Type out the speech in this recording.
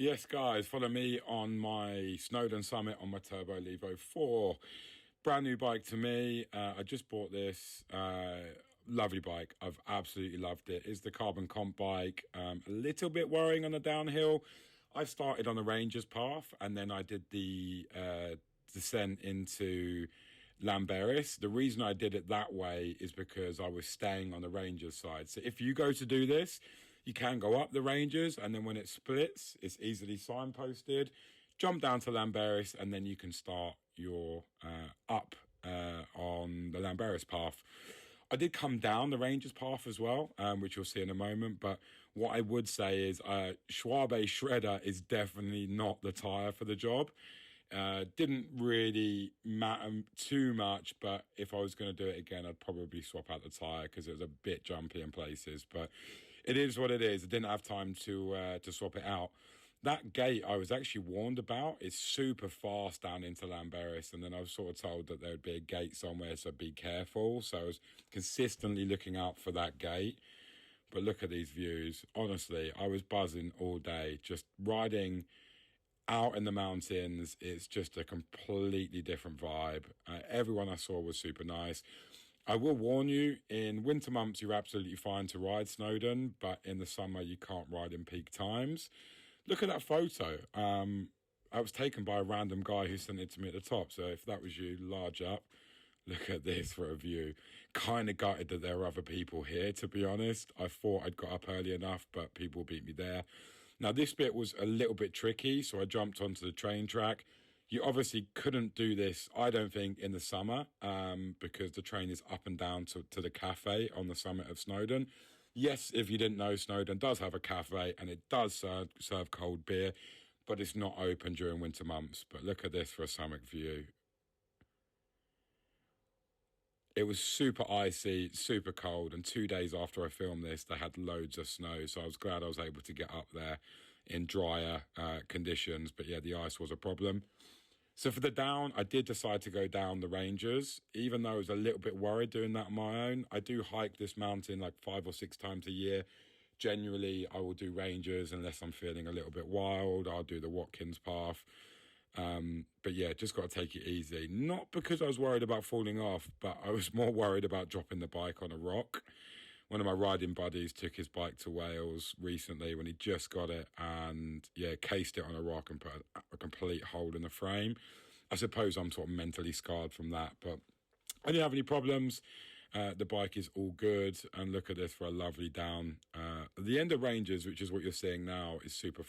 Yes, guys, follow me on my Snowdon Summit on my Turbo Levo 4. Brand new bike to me. I just bought this. Lovely bike. I've absolutely loved it. It's the carbon comp bike. A little bit worrying on the downhill. I started on the Rangers path and then I did the descent into Lamberis. The reason I did it that way is because I was staying on the Rangers side. So if you go to do this, you can go up the Rangers, and then when it splits, it's easily signposted. Jump down to Lamberis, and then you can start your up on the Lamberis path. I did come down the Rangers path as well, which you'll see in a moment. But what I would say is Schwabe Shredder is definitely not the tyre for the job. Didn't really matter too much, but if I was going to do it again, I'd probably swap out the tyre because it was a bit jumpy in places. But it is what it is. I didn't have time to swap it out. That gate I was actually warned about is super fast down into Lamberis, and then I was sort of told that there would be a gate somewhere, so be careful. So I was consistently looking out for that gate. But look at these views. Honestly, I was buzzing all day, just riding out in the mountains. It's just a completely different vibe. Everyone I saw was super nice. I will warn you, in winter months, you're absolutely fine to ride Snowdon, but in the summer, you can't ride in peak times. Look at that photo. I was taken by a random guy who sent it to me at the top. So if that was you, large up. Look at this for a view. Kind of gutted that there are other people here, to be honest. I thought I'd got up early enough, but people beat me there. Now, this bit was a little bit tricky, so I jumped onto the train track. You obviously couldn't do this, I don't think, in the summer, because the train is up and down to the cafe on the summit of Snowdon. Yes, if you didn't know, Snowdon does have a cafe and it does serve cold beer, but it's not open during winter months. But look at this for a summit view. It was super icy, super cold, and 2 days after I filmed this, they had loads of snow, so I was glad I was able to get up there in drier conditions, but yeah, the ice was a problem. So for the down, I did decide to go down the Rangers, even though I was a little bit worried doing that on my own. I do hike this mountain like 5 or 6 times a year. Generally, I will do Rangers unless I'm feeling a little bit wild. I'll do the Watkins path. But yeah, just got to take it easy. Not because I was worried about falling off, but I was more worried about dropping the bike on a rock. One of my riding buddies took his bike to Wales recently when he just got it and yeah, cased it on a rock and put a complete hole in the frame. I suppose I'm sort of mentally scarred from that, but I didn't have any problems. The bike is all good, and look at this for a lovely down. The end of Rangers, which is what you're seeing now, is super